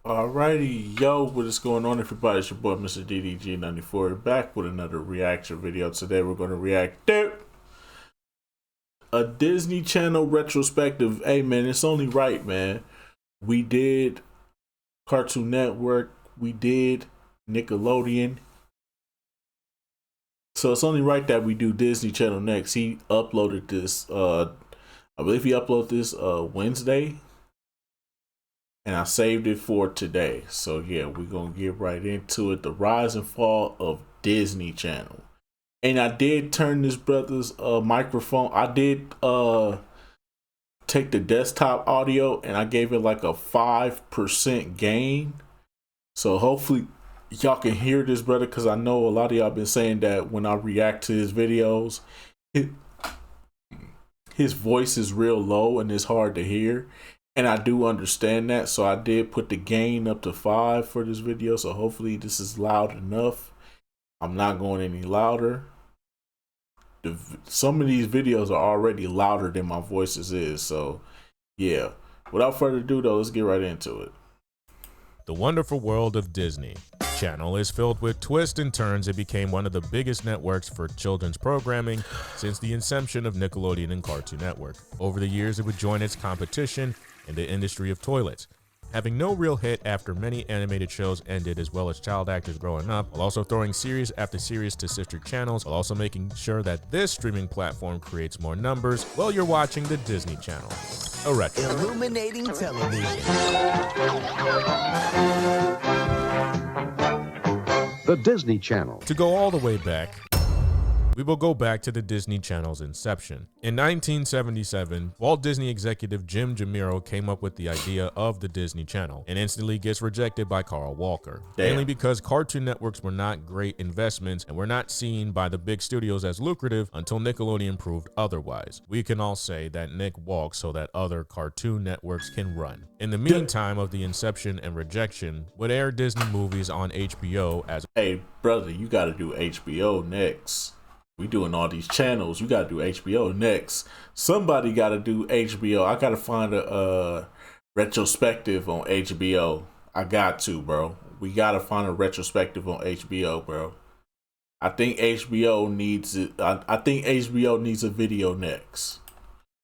Alrighty, yo, what is going on, everybody? It's your boy, Mr. DDG94, back with another reaction video. Today, we're going to react to a Disney Channel retrospective. Hey, man, it's only right, man. We did Cartoon Network, we did Nickelodeon, so it's only right that we do Disney Channel next. He uploaded this, I believe he uploaded this Wednesday. And I saved it for today. So yeah, we're gonna get right into it. The rise and fall of Disney Channel. And I did turn this brother's microphone. I did take the desktop audio and I gave it like a 5% gain. So hopefully y'all can hear this brother, because I know a lot of y'all been saying that when I react to his videos, his voice is real low and it's hard to hear. And I do understand that, so I did put the gain up to 5 for this video, so hopefully this is loud enough. I'm not going any louder. Some of these videos are already louder than my voices is, so yeah. Without further ado though, let's get right into it. The wonderful world of Disney Channel is filled with twists and turns. It became one of the biggest networks for children's programming since the inception of Nickelodeon and Cartoon Network. Over the years, it would join its competition in the industry of toilets, having no real hit after many animated shows ended, as well as child actors growing up, while also throwing series after series to sister channels, while also making sure that this streaming platform creates more numbers while you're watching the Disney Channel. A retro. Illuminating television. The Disney Channel. To go all the way back, we will go back to the Disney Channel's inception. In 1977, Walt Disney executive Jim Jamiro came up with the idea of the Disney Channel and instantly gets rejected by Carl Walker. Mainly because Cartoon Networks were not great investments and were not seen by the big studios as lucrative until Nickelodeon proved otherwise. We can all say that Nick walked so that other Cartoon Networks can run. In the meantime of the inception and rejection, would air Disney movies on HBO as— Hey brother, you gotta do HBO next. We doing all these channels. You gotta do HBO next. Somebody gotta do HBO. I gotta find a retrospective on HBO. I got to, bro. We gotta find a retrospective on HBO, bro. I think HBO needs it. I think HBO needs a video next.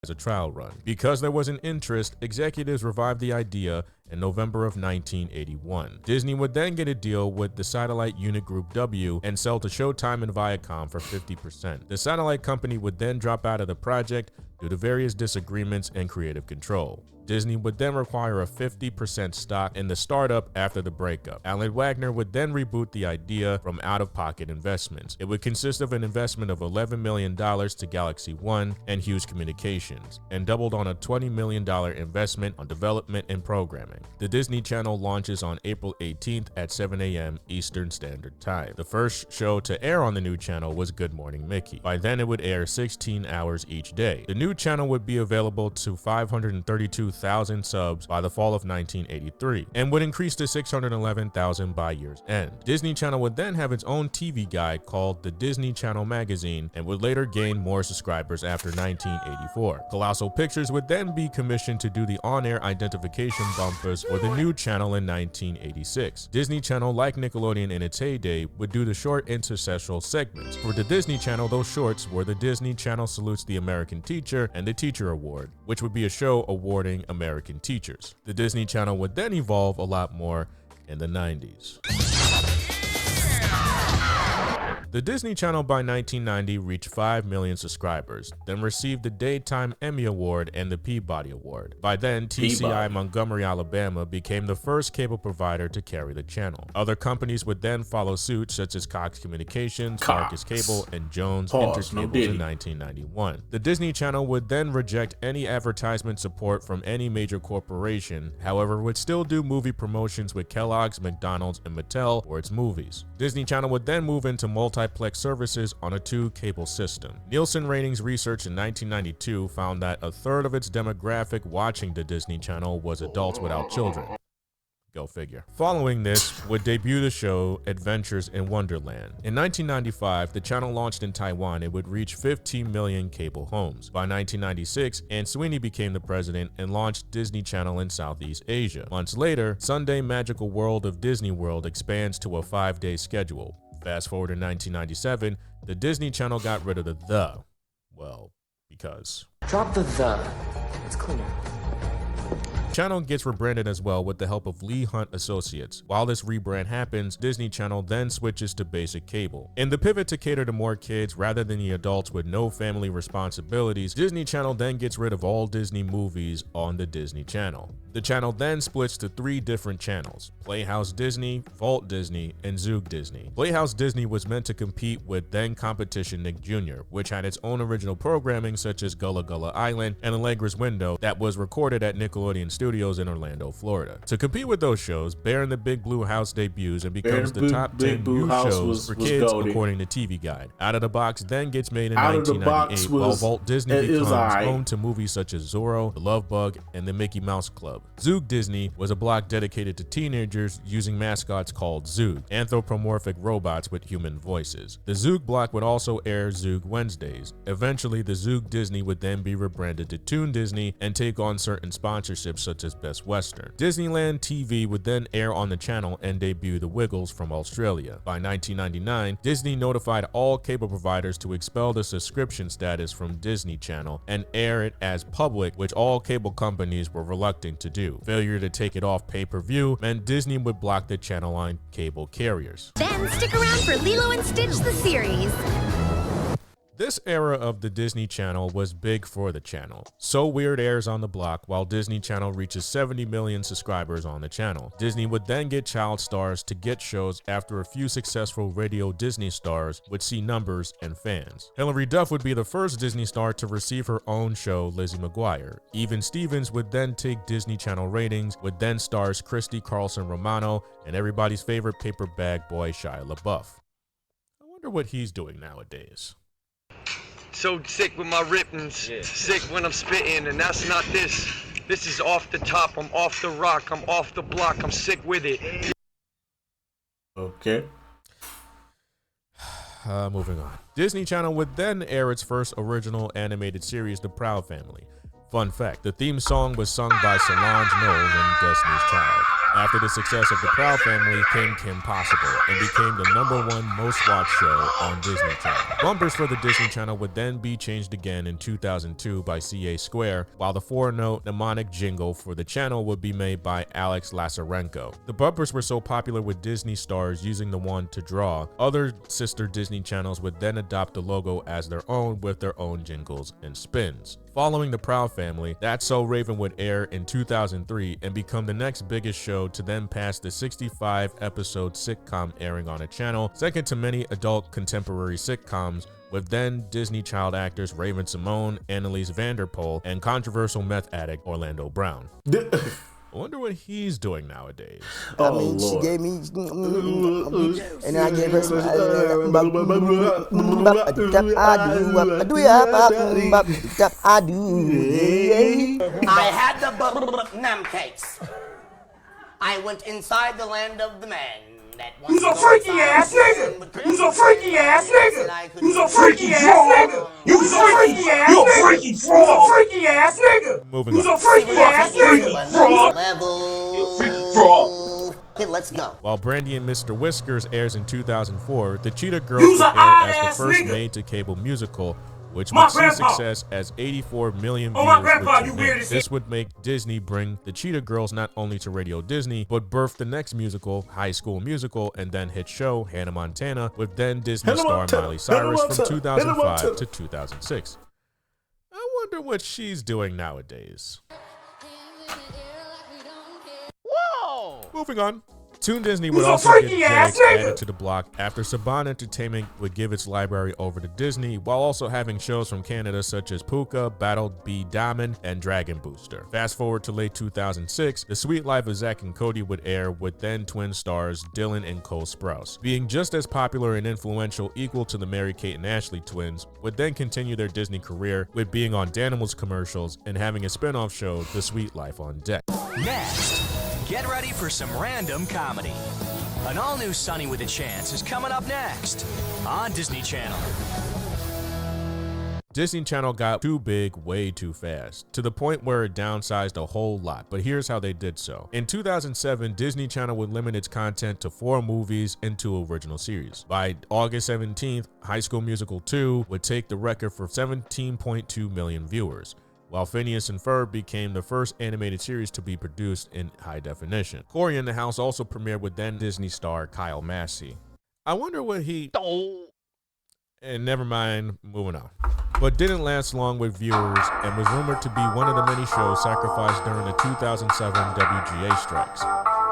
As a trial run. Because there was an interest, executives revived the idea in November of 1981. Disney would then get a deal with the satellite unit Group W and sell to Showtime and Viacom for 50%. The satellite company would then drop out of the project due to various disagreements and creative control. Disney would then require a 50% stock in the startup after the breakup. Alan Wagner would then reboot the idea from out-of-pocket investments. It would consist of an investment of $11 million to Galaxy One and Hughes Communications, and doubled on a $20 million investment on development and programming. The Disney Channel launches on April 18th at 7 a.m. Eastern Standard Time. The first show to air on the new channel was Good Morning Mickey. By then, it would air 16 hours each day. The new channel would be available to 532,000 subs by the fall of 1983 and would increase to 611,000 by year's end. Disney Channel would then have its own TV guide called the Disney Channel Magazine and would later gain more subscribers after 1984. Colossal Pictures would then be commissioned to do the on-air identification bumpers for the new channel in 1986. Disney Channel, like Nickelodeon in its heyday, would do the short interstitial segments. For the Disney Channel, those shorts were the Disney Channel Salutes the American Teacher and the Teacher Award, which would be a show awarding American teachers. The Disney Channel would then evolve a lot more in the 90s. The Disney Channel by 1990 reached 5 million subscribers, then received the Daytime Emmy Award and the Peabody Award. By then, TCI Montgomery, Alabama became the first cable provider to carry the channel. Other companies would then follow suit, such as Cox Communications, Marcus Cable, and Jones Intercable in 1991. The Disney Channel would then reject any advertisement support from any major corporation, however, would still do movie promotions with Kellogg's, McDonald's, and Mattel for its movies. Disney Channel would then move into multiplex services on a 2-cable system. Nielsen Ratings research in 1992 found that a third of its demographic watching the Disney Channel was adults without children. Go figure. Following this would debut the show Adventures in Wonderland. In 1995, the channel launched in Taiwan. It would reach 15 million cable homes. By 1996, Anne Sweeney became the president and launched Disney Channel in Southeast Asia. Months later, Sunday Magical World of Disney World expands to a 5-day schedule. Fast forward to 1997, the Disney Channel got rid of the. Well, because. Drop the. It's cleaner. Channel gets rebranded as well with the help of Lee Hunt Associates. While this rebrand happens, Disney Channel then switches to basic cable. In the pivot to cater to more kids rather than the adults with no family responsibilities, Disney Channel then gets rid of all Disney movies on the Disney Channel. The channel then splits to 3 different channels: Playhouse Disney, Vault Disney, and Zoog Disney. Playhouse Disney was meant to compete with then competition Nick Jr., which had its own original programming such as Gullah Gullah Island and Allegra's Window that was recorded at Nickelodeon Studios in Orlando, Florida. To compete with those shows, Bear in the Big Blue House debuts and becomes the top 10 new shows for kids according to TV Guide. Out of the Box then gets made in 1998, while Vault Disney becomes home to movies such as Zorro, The Love Bug, and The Mickey Mouse Club. Zoog Disney was a block dedicated to teenagers using mascots called Zoog, anthropomorphic robots with human voices. The Zoog block would also air Zoog Wednesdays. Eventually, the Zoog Disney would then be rebranded to Toon Disney and take on certain sponsorships such as Best Western. Disneyland TV would then air on the channel and debut The Wiggles from Australia. By 1999, Disney notified all cable providers to expel the subscription status from Disney Channel and air it as public, which all cable companies were reluctant to do. Failure to take it off pay-per-view meant Disney would block the channel on cable carriers. Then stick around for Lilo and Stitch the series. This era of the Disney Channel was big for the channel. So Weird airs on the block while Disney Channel reaches 70 million subscribers on the channel. Disney would then get child stars to get shows after a few successful Radio Disney stars would see numbers and fans. Hilary Duff would be the first Disney star to receive her own show, Lizzie McGuire. Even Stevens would then take Disney Channel ratings with then stars Christy Carlson Romano and everybody's favorite paper bag boy Shia LaBeouf. I wonder what he's doing nowadays. So sick with my rippings, sick when I'm spitting, and that's not this. This is off the top, I'm off the rock, I'm off the block, I'm sick with it. Okay. Moving on. Disney Channel would then air its first original animated series, The Proud Family. Fun fact, the theme song was sung by Solange Knowles in Destiny's Child. After the success of The Proud Family came Kim Possible and became the #1 most watched show on Disney Channel. Bumpers for the Disney Channel would then be changed again in 2002 by CA Square, while the 4-note mnemonic jingle for the channel would be made by Alex Lazarenko. The bumpers were so popular with Disney stars using the one to draw, other sister Disney channels would then adopt the logo as their own with their own jingles and spins. Following The Proud Family, That's So Raven would air in 2003 and become the next biggest show to then pass the 65-episode sitcom airing on a channel, second to many adult contemporary sitcoms, with then Disney child actors Raven Simone, Annalise Vanderpool, and controversial meth addict Orlando Brown. I wonder what he's doing nowadays. I mean, Lord. She gave me, and I gave her some. I had the nam cakes. I went inside the land of the man. Who's a freaky ass nigga? Who's a freaky ass nigga? Who's a freaky ass nigga? Who's a freaky ass nigga? You a freaky fraud. Who's a freaky ass nigga? Moving on. Who's a freaky ass nigga? Fraud. Level. Okay, let's go. While Brandy and Mr. Whiskers airs in 2004, The Cheetah Girls would air as the first made-to-cable musical, which would see success as 84 million views. This would make Disney bring The Cheetah Girls not only to Radio Disney, but birth the next musical, High School Musical, and then hit show Hannah Montana, with then Disney star Miley Cyrus from 2005 to 2006. I wonder what she's doing nowadays. Whoa! Moving on. Toon Disney would also get Jetix added to the block after Saban Entertainment would give its library over to Disney, while also having shows from Canada such as Puka, Battle B Diamond, and Dragon Booster. Fast forward to late 2006, The Sweet Life of Zack and Cody would air with then twin stars Dylan and Cole Sprouse. Being just as popular and influential equal to the Mary-Kate and Ashley twins, would then continue their Disney career with being on Danimals commercials and having a spin-off show, The Sweet Life on Deck. Next, Get ready for some random comedy. An all-new Sonny with a Chance is coming up next on Disney Channel. Disney Channel got too big way too fast, to the point where it downsized a whole lot, but here's how they did so. In 2007, Disney Channel would limit its content to 4 movies and 2 original series. By August 17th, High School Musical 2 would take the record for 17.2 million viewers, while Phineas and Ferb became the first animated series to be produced in high definition. Cory in the House also premiered with then Disney star Kyle Massey. I wonder what he... And never mind, moving on. But didn't last long with viewers and was rumored to be one of the many shows sacrificed during the 2007 WGA strikes.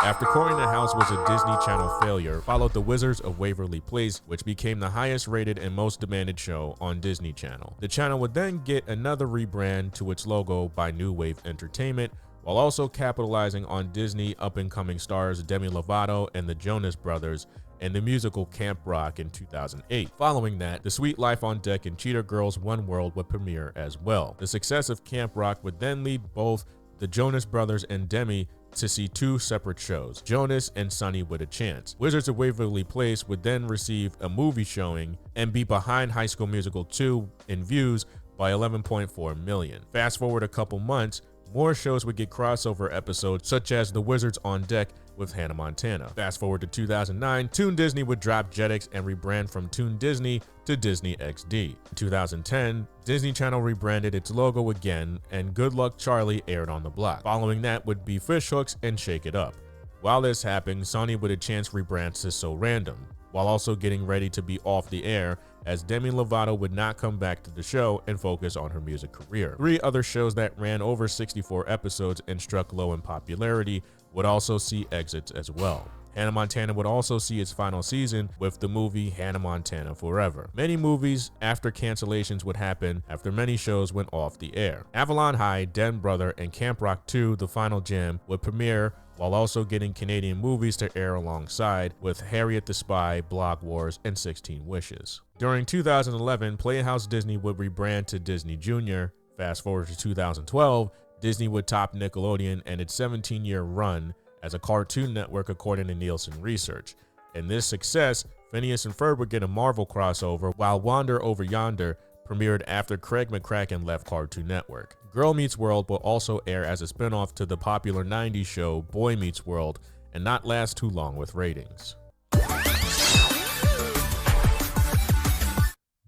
After Cory in the House was a Disney Channel failure, followed The Wizards of Waverly Place, which became the highest rated and most demanded show on Disney Channel. The channel would then get another rebrand to its logo by New Wave Entertainment, while also capitalizing on Disney up-and-coming stars Demi Lovato and the Jonas Brothers, and the musical Camp Rock in 2008. Following that, The Sweet Life on Deck and Cheetah Girls One World would premiere as well. The success of Camp Rock would then lead both the Jonas Brothers and Demi to see 2 separate shows, Jonas and Sonny with a Chance. Wizards of Waverly Place would then receive a movie showing and be behind High School Musical 2 in views by 11.4 million. Fast forward a couple months, more shows would get crossover episodes such as The Wizards on Deck with Hannah Montana. Fast forward to 2009, Toon Disney would drop Jetix and rebrand from Toon Disney to Disney XD. In 2010, Disney Channel rebranded its logo again, and Good Luck Charlie aired on the block. Following that would be Fish Hooks and Shake It Up. While this happened, Sonny with a Chance rebrands to So Random, while also getting ready to be off the air, as Demi Lovato would not come back to the show and focus on her music career. 3 other shows that ran over 64 episodes and struck low in popularity would also see exits as well. Hannah Montana would also see its final season with the movie Hannah Montana Forever. Many movies after cancellations would happen after many shows went off the air. Avalon High, Den Brother, and Camp Rock 2, The Final Jam, would premiere, while also getting Canadian movies to air alongside with Harriet the Spy, Block Wars, and 16 Wishes. During 2011, Playhouse Disney would rebrand to Disney Junior. Fast forward to 2012, Disney would top Nickelodeon and its 17-year run as a Cartoon Network according to Nielsen Research. In this success, Phineas and Ferb would get a Marvel crossover, while Wander Over Yonder premiered after Craig McCracken left Cartoon Network. Girl Meets World will also air as a spinoff to the popular 90s show Boy Meets World and not last too long with ratings.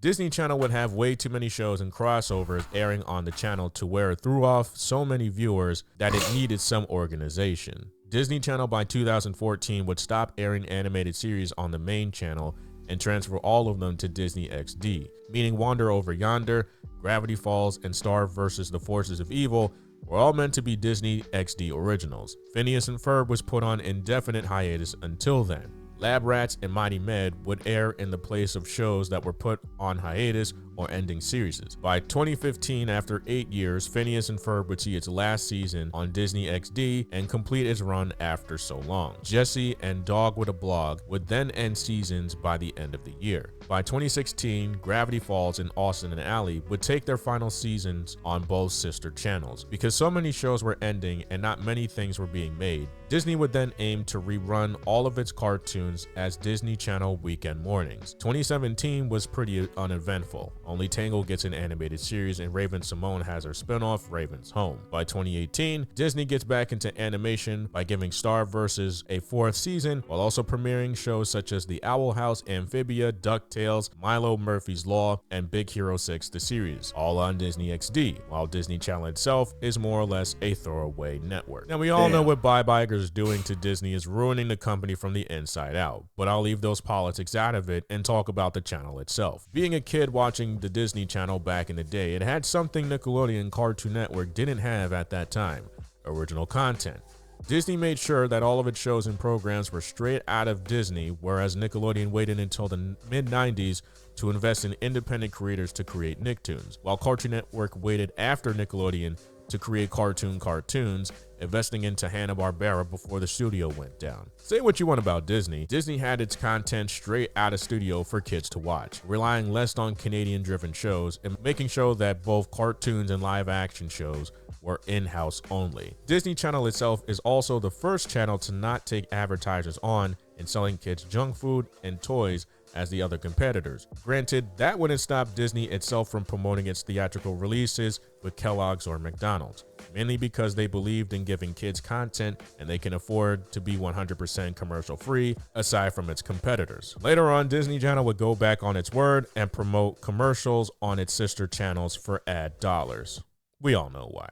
Disney Channel would have way too many shows and crossovers airing on the channel to where it threw off so many viewers that it needed some organization. Disney Channel by 2014 would stop airing animated series on the main channel and transfer all of them to Disney XD, meaning Wander Over Yonder, Gravity Falls, and Star vs. the Forces of Evil were all meant to be Disney XD originals. Phineas and Ferb was put on indefinite hiatus until then. Lab Rats and Mighty Med would air in the place of shows that were put on hiatus or ending series. By 2015, after 8 years, Phineas and Ferb would see its last season on Disney XD and complete its run after so long. Jessie and Dog with a Blog would then end seasons by the end of the year. By 2016, Gravity Falls and Austin and Ally would take their final seasons on both sister channels. Because so many shows were ending and not many things were being made, Disney would then aim to rerun all of its cartoons as Disney Channel weekend mornings. 2017 was pretty uneventful. Only Tangled gets an animated series and Raven-Symoné has her spinoff, Raven's Home. By 2018, Disney gets back into animation by giving Star vs. a 4th season, while also premiering shows such as The Owl House, Amphibia, DuckTales, Milo Murphy's Law, and Big Hero 6 the series, all on Disney XD, while Disney Channel itself is more or less a throwaway network. Now we all know what Bob Iger's doing to Disney is ruining the company from the inside out, but I'll leave those politics out of it and talk about the channel itself. Being a kid watching the Disney Channel back in the day, it had something Nickelodeon and Cartoon Network didn't have at that time: original content. Disney made sure that all of its shows and programs were straight out of Disney, whereas Nickelodeon waited until the mid-90s to invest in independent creators to create Nicktoons, while Cartoon Network waited after Nickelodeon to create cartoons, investing into Hanna-Barbera before the studio went down. Say what you want about Disney, Disney had its content straight out of studio for kids to watch, relying less on Canadian-driven shows and making sure that both cartoons and live-action shows were in-house only. Disney Channel itself is also the first channel to not take advertisers on in selling kids junk food and toys as the other competitors. Granted, that wouldn't stop Disney itself from promoting its theatrical releases with Kellogg's or McDonald's, mainly because they believed in giving kids content and they can afford to be 100% commercial free aside from its competitors. Later on, Disney Channel would go back on its word and promote commercials on its sister channels for ad dollars. We all know why.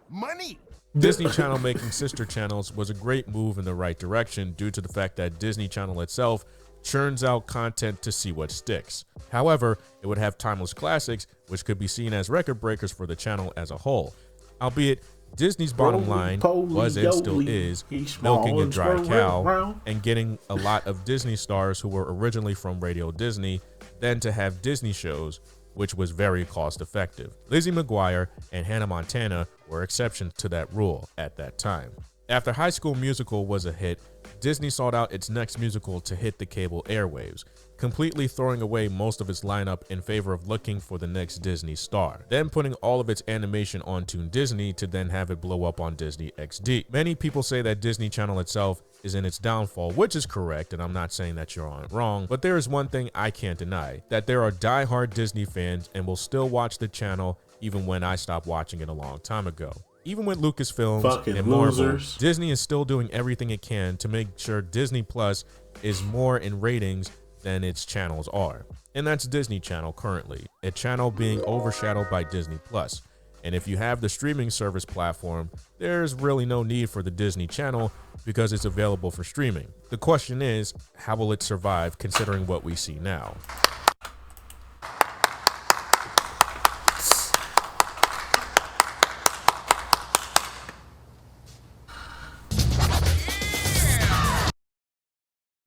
Money. Disney Channel making sister channels was a great move in the right direction due to the fact that Disney Channel itself churns out content to see what sticks. However, it would have timeless classics, which could be seen as record breakers for the channel as a whole. Albeit, Disney's bottom line was and still is milking a dry cow and getting a lot of Disney stars who were originally from Radio Disney, then to have Disney shows, which was very cost effective. Lizzie McGuire and Hannah Montana were exceptions to that rule at that time. After High School Musical was a hit, Disney sought out its next musical to hit the cable airwaves, completely throwing away most of its lineup in favor of looking for the next Disney star, then putting all of its animation on Toon Disney to then have it blow up on Disney XD. Many people say that Disney Channel itself is in its downfall, which is correct, and I'm not saying that you're on it wrong, but there is one thing I can't deny, that there are diehard Disney fans and will still watch the channel even when I stopped watching it a long time ago. Even with Lucasfilms Fucking and Marvel, losers. Disney is still doing everything it can to make sure Disney Plus is more in ratings than its channels are. And that's Disney Channel currently, a channel being overshadowed by Disney Plus. And if you have the streaming service platform, there's really no need for the Disney Channel because it's available for streaming. The question is, how will it survive considering what we see now?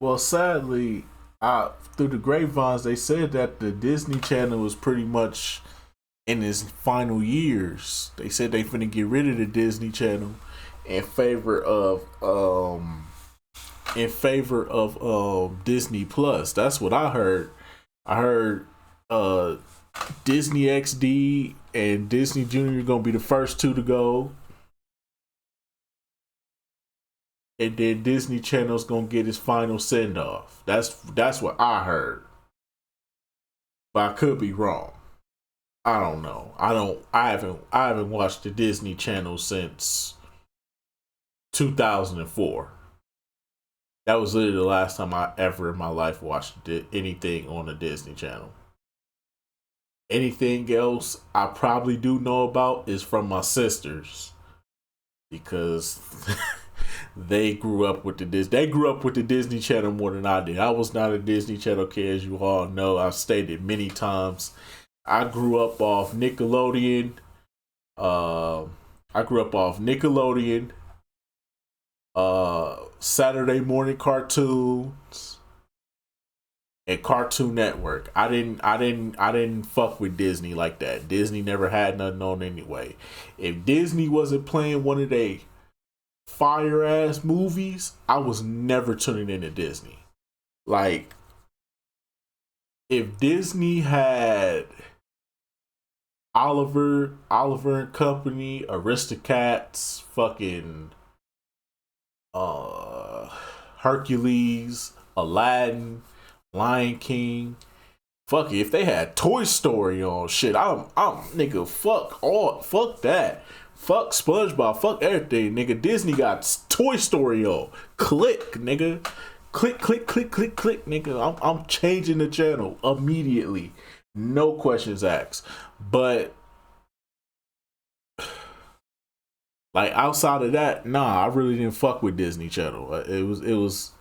Well, sadly, through the grapevines, they said that the Disney Channel was pretty much in its final years. They said they finna get rid of the Disney Channel in favor of Disney Plus. That's what I heard. I heard Disney XD and Disney Junior gonna be the first two to go. And then Disney Channel's gonna get its final send off. That's what I heard. But I could be wrong. I don't know. I haven't watched the Disney Channel since 2004. That was literally the last time I ever in my life watched anything on the Disney Channel. Anything else I probably do know about is from my sisters, because they grew up with the Disney Channel more than I did. I was not a Disney Channel kid, as you all know. I've stated many times. I grew up off Nickelodeon. Saturday morning cartoons, and Cartoon Network. I didn't fuck with Disney like that. Disney never had nothing on anyway. If Disney wasn't playing one of they fire ass movies, I was never tuning into Disney. Like, if Disney had Oliver and Company, Aristocats, fucking Hercules, Aladdin, Lion King, fuck it, if they had Toy Story on, shit, I'm nigga, fuck that. Fuck SpongeBob, fuck everything, nigga. Disney got Toy Story on. Click, nigga. Click, nigga. I'm changing the channel immediately. No questions asked. But like, outside of that, nah, I really didn't fuck with Disney Channel. It was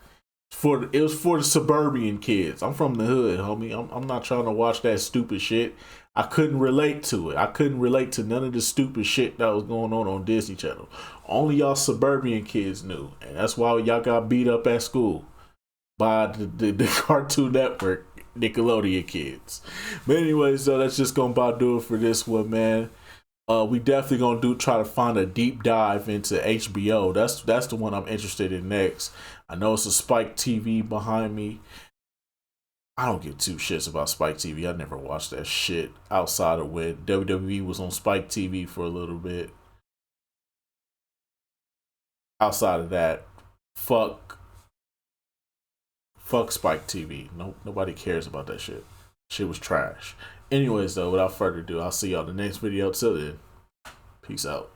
for the suburban kids. I'm from the hood, homie. I'm not trying to watch that stupid shit. I couldn't relate to it. I couldn't relate to none of the stupid shit that was going on Disney Channel. Only y'all suburban kids knew, and that's why y'all got beat up at school by the Cartoon Network Nickelodeon kids. But anyway, so that's just gonna do it for this one, man. We definitely gonna try to find a deep dive into HBO. That's the one I'm interested in next. I know it's a Spike TV behind me. I don't give two shits about Spike TV. I never watched that shit outside of when WWE was on Spike TV for a little bit. outside of that, fuck Spike TV. Nobody cares about that shit. Shit was trash. Anyways, though, without further ado, I'll see y'all in the next video. Till then, peace out.